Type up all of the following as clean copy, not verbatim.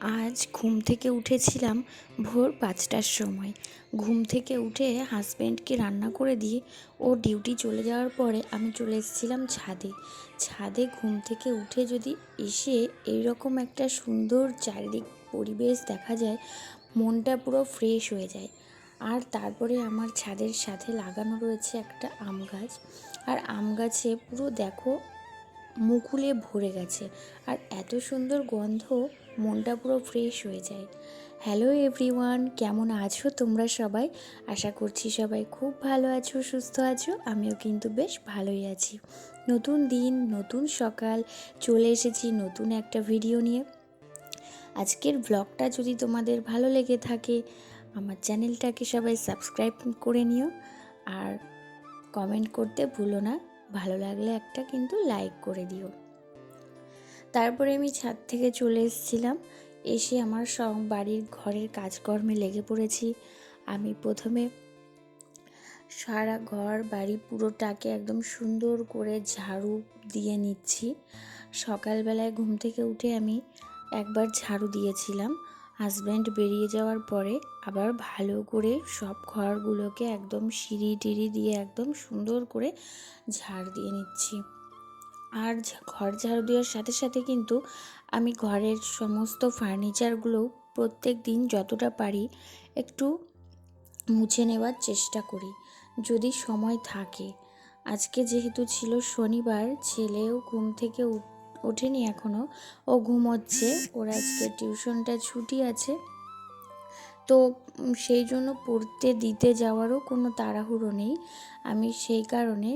আজ ঘুম থেকে উঠেছিলাম ভোর ৫টার সময়। ঘুম থেকে উঠে হাজব্যান্ডকে রান্না করে দিয়ে ও ডিউটি চলে যাওয়ার পরে আমি চলে এসেছিলাম ছাদে। ছাদে ঘুম থেকে উঠে যদি এসে এইরকম একটা সুন্দর চারিদিক পরিবেশ দেখা যায়, মনটা পুরো ফ্রেশ হয়ে যায়। আর তারপরে আমার ছাদের সাথে লাগানো রয়েছে একটা আম গাছ। আর আম গাছে পুরো দেখো মুকুলে ভরে গেছে, আর এত সুন্দর গন্ধ, মনটা পুরো ফ্রেশ হয়ে যায়। হ্যালো এভরিওয়ান, কেমন আছো তোমরা সবাই? আশা করছি সবাই খুব ভালো আছো, সুস্থ আছো। আমিও কিন্তু বেশ ভালোই আছি। নতুন দিন, নতুন সকাল, চলে এসেছি নতুন একটা ভিডিও নিয়ে। আজকের ব্লগটা যদি তোমাদের ভালো লেগে থাকে, আমার চ্যানেলটাকে সবাই সাবস্ক্রাইব করে নিও, আর কমেন্ট করতে ভুলো না। ভালো লাগলে একটা কিন্তু লাইক করে দিও। তারপরে আমি ছাদ থেকে চলে এসেছিলাম, এসে আমার সব বাড়ির ঘরের কাজকর্মে লেগে পড়েছি। আমি প্রথমে সারা ঘর বাড়ি পুরোটাকে একদম সুন্দর করে ঝাড়ু দিয়ে নিচ্ছি। সকালবেলায় ঘুম থেকে উঠে আমি একবার ঝাড়ু দিয়েছিলাম, হাজব্যান্ড বেরিয়ে যাওয়ার পরে আবার ভালো করে সব ঘরগুলোকে একদম সিঁড়ি টিড়ি দিয়ে একদম সুন্দর করে ঝাড় দিয়ে নিচ্ছি। আর ঘর ঝাড়ু দেওয়ার সাথে সাথে কিন্তু আমি ঘরের সমস্ত ফার্নিচারগুলো প্রত্যেক দিন যতটা পারি একটু মুছে নেওয়ার চেষ্টা করি, যদি সময় থাকে। আজকে যেহেতু ছিল শনিবার, ছেলেও ঘুম থেকে ওঠেনি এখনও, ও ঘুমোচ্ছে। ওর আজকে টিউশনটা ছুটি আছে, তো সেই জন্য পড়তে দিতে যাওয়ারও কোনো তাড়াহুড়ো নেই। আমি সেই কারণে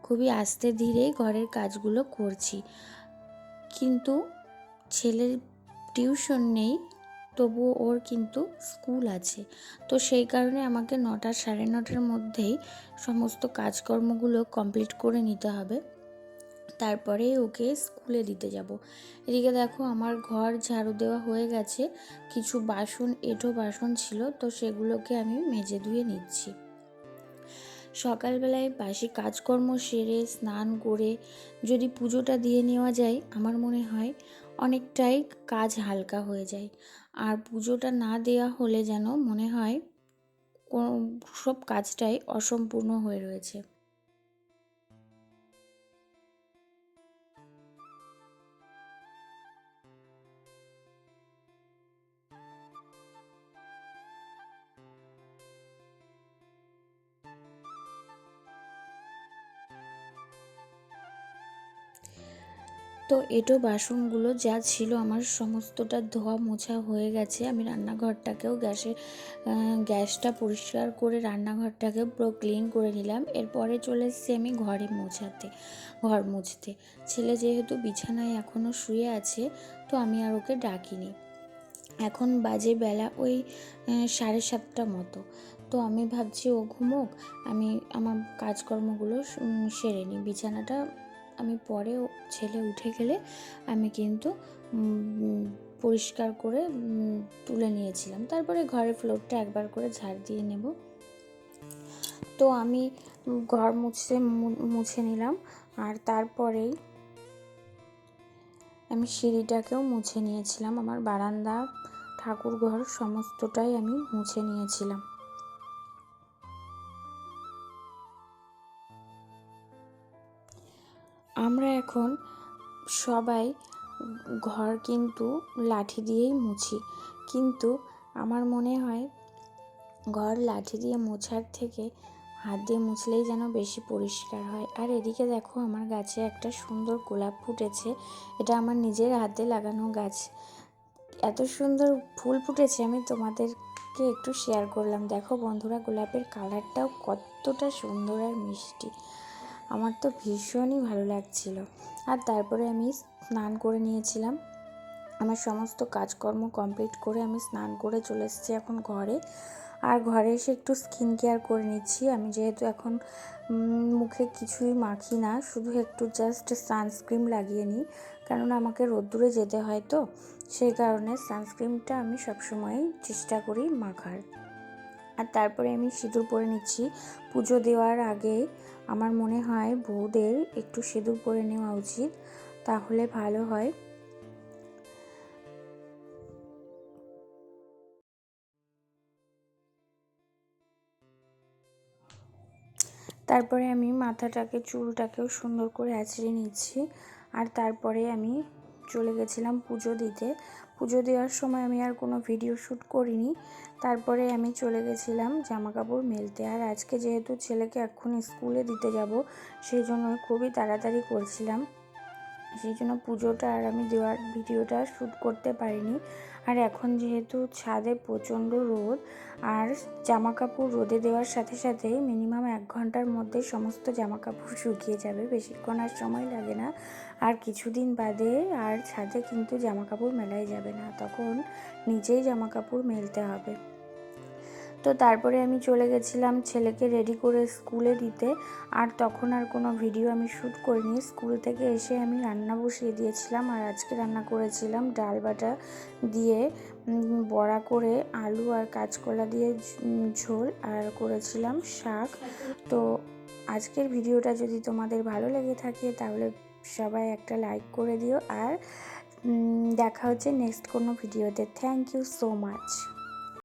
খুবই আস্তে ধীরে ঘরের কাজগুলো করছি। কিন্তু ছেলের টিউশন নেই, তবুও ওর কিন্তু স্কুল আছে, তো সেই কারণে আমাকে 9টা সাড়ে 9টার মধ্যেই সমস্ত কাজকর্মগুলো কমপ্লিট করে নিতে হবে, তারপরে ওকে স্কুলে দিতে যাব। এদিকে দেখো আমার ঘর ঝাড়ু দেওয়া হয়ে গেছে, কিছু বাসন, এঁঠো বাসন ছিল, তো সেগুলোকে আমি মেজে ধুয়ে নিচ্ছি। সকালবেলায় বাসি কাজকর্ম সেরে স্নান করে যদি পুজোটা দিয়ে নেওয়া যায়, আমার মনে হয় অনেকটাই কাজ হালকা হয়ে যায়। আর পুজোটা না দেওয়া হলে যেন মনে হয় সব কাজটাই অসম্পূর্ণ হয়ে রয়েছে। তো এঁটো বাসনগুলো যা ছিল আমার সমস্তটা ধোয়া মোছা হয়ে গেছে। আমি রান্নাঘরটাকেও গ্যাসটা পরিষ্কার করে রান্নাঘরটাকে পুরো ক্লিন করে নিলাম। এরপরে চলে এসেছি আমি ঘর মুছতে। ছেলে যেহেতু বিছানায় এখনও শুয়ে আছে, তো আমি আর ওকে ডাকিনি। এখন বাজে বেলা ওই 7:30 মতো। তো আমি ভাবছি ও ঘুমোক, আমি আমার কাজকর্মগুলো সেরে নিই। বিছানাটা আমি পরে ছেলে উঠে গেলে আমি কিন্তু পরিষ্কার করে তুলে নিয়েছিলাম। তারপরে ঘরের ফ্লোরটা একবার করে ঝাড় দিয়ে নেব। তো আমি ঘর মুছে নিলাম, আর তারপরেই আমি সিঁড়িটাকেও মুছে নিয়েছিলাম। আমার বারান্দা, ঠাকুর ঘর সমস্তটাই আমি মুছে নিয়েছিলাম। আমরা এখন সবাই ঘর কিন্তু লাঠি দিয়েই মুছি, কিন্তু আমার মনে হয় ঘর লাঠি দিয়ে মোছার থেকে হাত দিয়ে মুছলেই যেন বেশি পরিষ্কার হয়। আর এদিকে দেখো আমার গাছে একটা সুন্দর গোলাপ ফুটেছে, এটা আমার নিজের হাতে লাগানো গাছ। এত সুন্দর ফুল ফুটেছে, আমি তোমাদেরকে একটু শেয়ার করলাম। দেখো বন্ধুরা, গোলাপের কালারটাও কতটা সুন্দর আর মিষ্টি, আমার তো ভীষণই ভালো লাগছিল। আর তারপরে আমি স্নান করে নিয়েছিলাম। আমার সমস্ত কাজকর্ম কমপ্লিট করে আমি স্নান করে চলে এসেছি এখন ঘরে। আর ঘরে এসে একটু স্কিন কেয়ার করে নিচ্ছি। আমি যেহেতু এখন মুখে কিছুই মাখি না, শুধু একটু জাস্ট সানস্ক্রিন লাগিয়ে নিই, কারণ আমাকে রোদ্দুরে যেতে হয়, তো সেই কারণে সানস্ক্রিনটা আমি সবসময় চেষ্টা করি মাখার। আর তারপরে আমি সিঁদুর পরে নিচ্ছি। পুজো দেওয়ার আগে আমার মনে হয় বউদের একটু সিঁদুর পরে নেওয়া উচিত, তাহলে ভালো হয়। তারপরে আমি মাথাটাকে চুলটাকেও সুন্দর করে আঁচড়ে নিচ্ছি। আর তারপরে আমি চলে গেছিলাম পুজো দিতে। পুজো দেওয়ার সময় আমি আর কোনো ভিডিও শ্যুট করিনি। তারপরে আমি চলে গেছিলাম জামা কাপড় মেলতে। আর আজকে যেহেতু ছেলেকে এক্ষুনি স্কুলে দিতে যাব, সেই জন্য খুবই তাড়াতাড়ি করছিলাম, সেই জন্য পুজোটা আর আমি দেওয়ার ভিডিওটা শ্যুট করতে পারিনি। আর এখন যেহেতু ছাদে প্রচণ্ড রোদ, আর জামা কাপড় রোদে দেওয়ার সাথে সাথেই মিনিমাম 1 ঘন্টার মধ্যে সমস্ত জামা কাপড় শুকিয়ে যাবে, বেশিক্ষণ আর সময় লাগে না। আর কিছুদিন বাদে আর ছাদে কিন্তু জামা কাপড় মেলাই যাবে না, তখন নিজেই জামা কাপড় মেলতে হবে। তো তারপরে আমি চলে গেছিলাম ছেলেকে রেডি করে স্কুলে দিতে। আর তখন আর কোনো ভিডিও আমি শ্যুট করিনি। স্কুল থেকে এসে আমি রান্না বসিয়ে দিয়েছিলাম। আর আজকে রান্না করেছিলাম ডাল বাটা দিয়ে, বড়া করে, আলু আর কাঁচকলা দিয়ে ঝোল, আর করেছিলাম শাক। তো আজকের ভিডিওটা যদি তোমাদের ভালো লেগে থাকে তাহলে সবাই একটা লাইক করে দিও। আর দেখা হচ্ছে নেক্সট কোনো ভিডিওতে। Thank you so much.